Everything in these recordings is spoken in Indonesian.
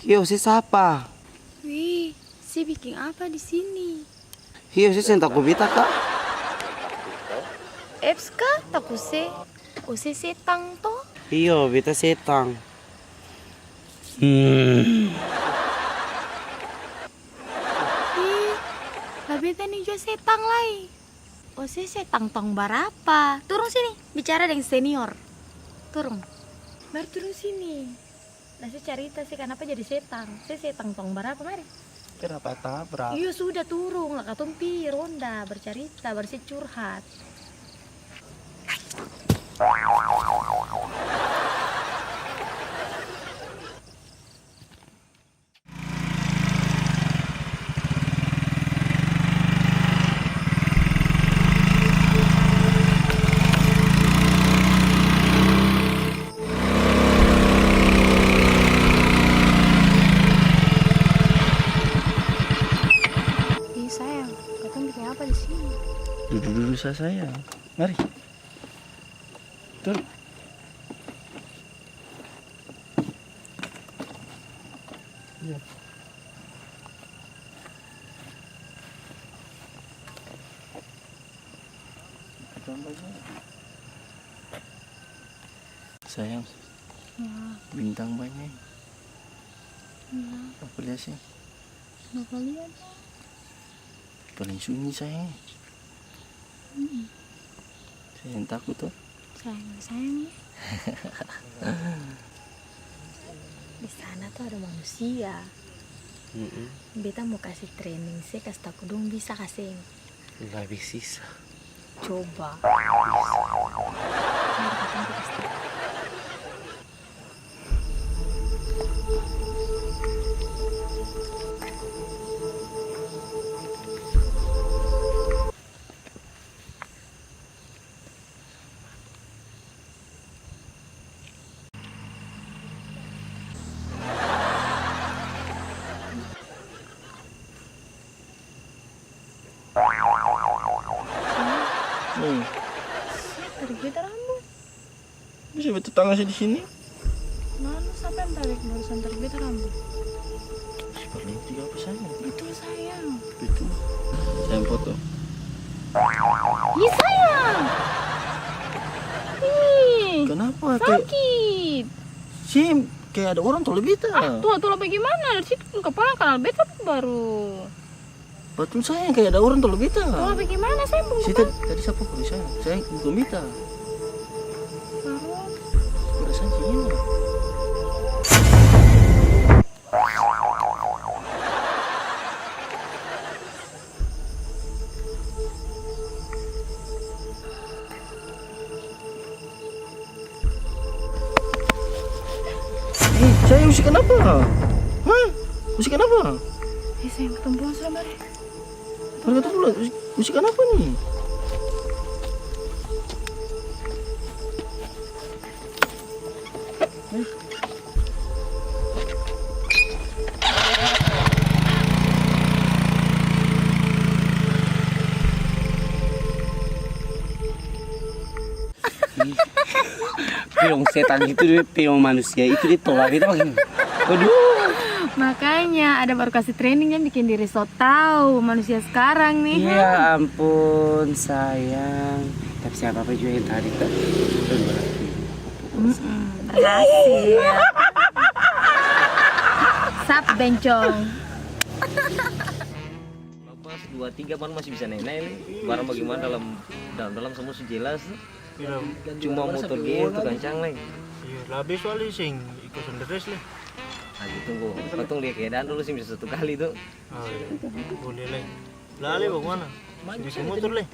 Hiyo, si siapa? Wih, si bikin apa di sini? Hiyo, si sentak kubita kak? Eps kah? Taku se. Ose setang to? Hiyo, bita setang. Ih, labeta nih jual setang lai. Ose setang tong berapa? Turun sini, bicara dengan senior. Turun. Mari turun sini. Nah, saya cerita sih kenapa jadi setang. Saya setang tong berapa, mari. Kenapa tabrak? Iya sudah turun, lah katumpi ronda bercerita, bersih curhat. Ih sayang, katum bikin apa di sini? Duduk dulu saya. Mari. Turun. Iya. Sayang, Ya, bintang banyak. ya, Apa lihat sih? nggak kalian? Paling sunyi sayang. Saya yang takut tuh. Sayang ya. Di sana tuh ada manusia. Beta mau kasih training sih, kasih tahu dong bisa kasih. Nggak bisa. Coba. Mari kita kasih tahu. Tarik beta rambut. Bisa betul tangan saya di sini? Mana siapa yang tarik barusan tarik beta rambut? Paling tiga apa sayang? Betul sayang. Itu. Sayang foto. Ih sayang. Ih. Kenapa? Kayak Sakit. sih kayak ada orang tuh lebih Tuh bagaimana? Dari situ kepala kanal beta baru. Betul sayang kayak ada orang tuh lebih Tuh bagaimana saya belum Sih tadi siapa kok saya? Saya belum minta. baru. Udah saya ini. Saya musik kenapa? Hah? Musik kenapa? Sayang ketemu sama deh. Mari kata pula, musik kenapa nih? Piong setan itu dia piong manusia itu ditolak itu begini. Aduh. Makanya ada baru kasih training yang bikin diri so tahu manusia sekarang nih. Ya ampun sayang. Tapi siapa apa juga yang tadi kan. Berhasil. Sap bencong. Pas 2-3 pan masih bisa naik-naik nih. Barang bagaimana dalam semua sejelas. Cuma motor dia itu gancang nih. Iya, lebih soalnya sing ikut sendiri lah. Lagi tunggu, potong lihat keadaan dulu sih bisa 1 kali tuh. Oh, iya. Boleh lah. Lali bagaimana? Bisa motor lah.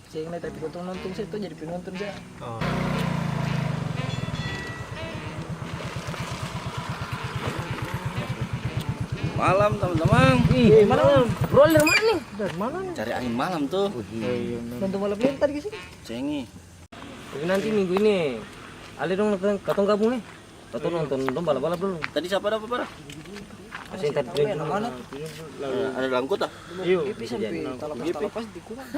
Saya ngeliat tapi potong nonton saya tuh jadi penonton aja. Oh. Malam teman-teman. Ih, mana? Roller mana nih? Dari mana nih? Cari angin malam tuh. Iya, Nonton malam lintar di sini. Cengi. Tapi nanti minggu ini, Ali dong katong gabung nih. Katong nonton balap-balap dulu. Tadi siapa dapat parah? Masih tadi training mana? Ada dalam kota. Iya, Bisa jadi. talapas dikurang.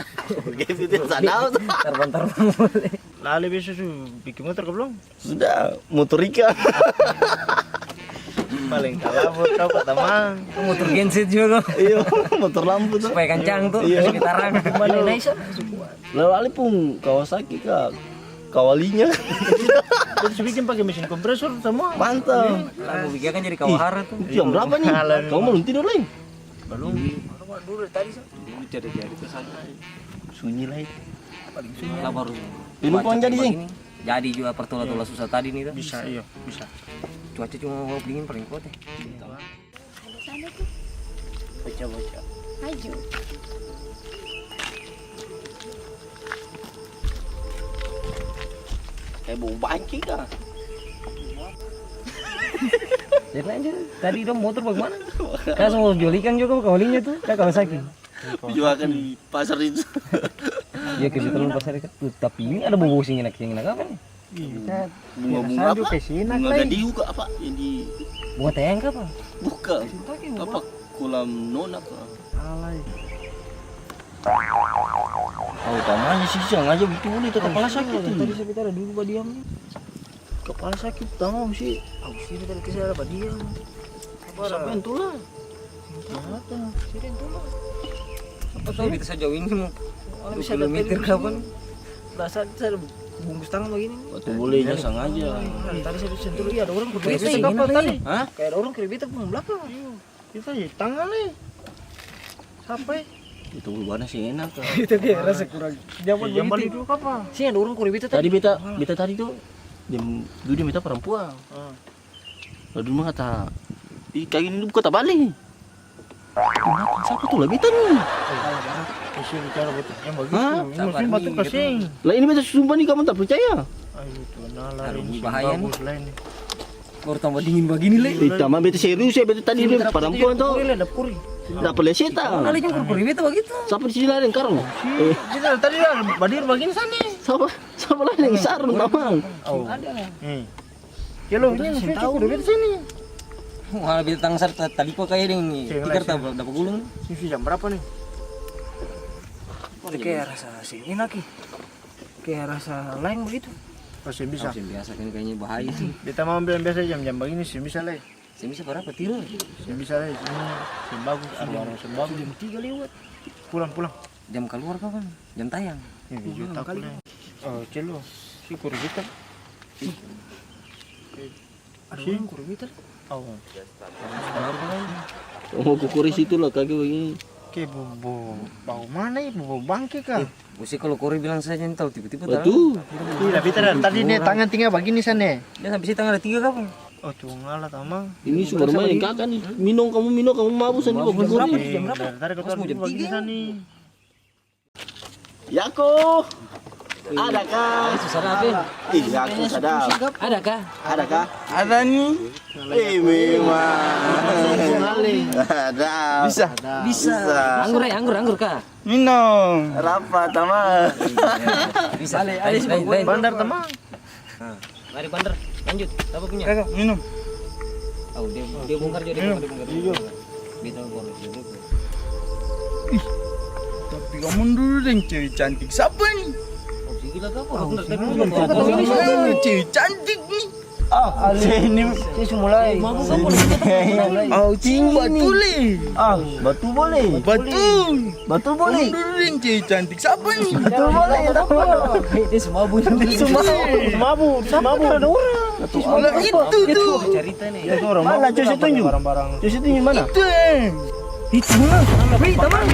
Game itu sadar tuh. Terbang-terbang boleh. Lali bisa su bikin motor ke belum? Sudah motorika. Paling kalah buat kau kata mang. Motor genset juga kok. Iya, motor lampu tuh. Supaya kencang tuh, Iya. sekitaran. Kembali naik sih. Lalu Ali pun Kawasaki kak. Kawalinya. Terus bikin pakai mesin kompresor semua. Mantap. Lagu bikin kan jadi kawahara tuh. Jam berapa nih? Kamu belum tidur lagi? Belum. Dulu dari tadi sih. Jadi sunyi lah itu. Lah baru. Minum pohon jadi sih. Jadi juga pertola-tola susah tadi nih tuh. Bisa, iya, bisa. Cuaca cuma mau dingin paling kuat ya. Sana tuh. Baca-baca. Maju. Kayak bau banci kak. Jadi aja. Tadi dong motor bagaimana? Kan semua jolikan juga kawalinya tuh. Kan Kawasaki. Jualan di pasar itu. Ya ke situ pasar kan. Tapi ini ada bau sing enak apa nih? Bunga-bunga apa? Bunga gadiu kak apa? Yang di Bunga tayang apa? buka. Apa? Kolam nona kak. Alay. Oh tamanya sih jangan aja gitu nih kepala sakit. Tadi saya bicara dulu Pak diam. Kepala sakit tahu sih. Aku sih tadi kesana Pak diam. Siapa yang tulah? Ada. Sirin tuh. Apa tahu bisa sejauh ini mau. Bisa kilometer kapan? Rasa saya bungkus tangan begini. Waktu bolehnya sengaja. Tadi saya sentuh dia ada orang Itu keribet kapal tadi. Hah? Kayak ada orang keribet ke belakang. Kita di tangan nih. Sampai Itu buluannya sih enak kak. Itu dia rasa kurang nyaman jam balik dulu kapal. Sih ada orang keribet Tadi beta tadi tuh dia minta perempuan. Lalu mah kata, kayak gini kata balik. Siapa tuh lah beta nih? Isi bicara betul. Yang bagus. Hah? Mungkin batu kasing. Lah ini beta sumpah nih kamu tak percaya? Ayo tuh nala Aduh, ini bahaya nih. bagus lain. Baru tambah dingin begini le. Ditambah beta serius ya beta tadi dia perempuan tuh. Ada puri. Dapat leseta. Kali yang keribet begitu. Siapa di sini lain karung? Kita tadi ada badir begini sana. Siapa lain yang sarung tamang? Oh. Ada. Ya lo ini mesti tahu di sini. Wah, bintang sar tadi kok kayak ini. Tikar tak dapat gulung. Ini jam berapa nih? Kayak rasa sih enak nih. Kayak rasa lain begitu. Masih bisa. Biasa kan kayaknya bahaya sih. Kita mau ambil yang biasa jam-jam begini sih bisa lah. Saya bisa berapa tiru? Sih bisa lah. Ini sih bagus. Arwah sih bagus. Jam 3 lewat. Pulang. Jam keluar kapan? Jam tayang. Ini juta kali. Oh, celo. Si kurita. Ada orang keribet. Oh. Mau kukuris itu lah kaki begini. Kayak bau mana ya? Bau bangke kah? Mesti kalau Kori bilang saja nih tahu tiba-tiba tahu. Betul. Iya, tapi tadi nih tangan tinggal begini sana. Dan habis itu tanggal 3 kapan? Oh, tuh ngalah tamang. Ini sumber main kakak nih. Minum kamu mabuk sendiri bawa kukuris. Jam berapa? Tadi kau tahu jam begini 3. sana. Yako. Adakah? Susah apa? Ih, Yako sadap. Adakah? Adakah? Ada nih. Memang. Ada. Bisa. Anggur kah? Minum. Rapat sama. Bisa. Lain. Bandar tamang. Mari bandar. Lanjut. Apa punya? Kakak, minum. Oh, dia bongkar dia bongkar. Bisa bongkar. Tapi kamu dulu yang cewek cantik siapa nih? Oh, si Gila kau orang dari Cewek cantik nih. Sini. Saya mulai. Oh, tinggi nih. Batu boleh. Betul. Batu boleh. Mundurin cewek cantik. Siapa nih? Batu boleh. Dia semua bunyi. Semabu ada orang. Nah, itu tuh. Cerita nih. Ya, orang mana? Coba saya tunjuk. Coba saya tunjuk mana? Itu. Itu mana? Wih, teman.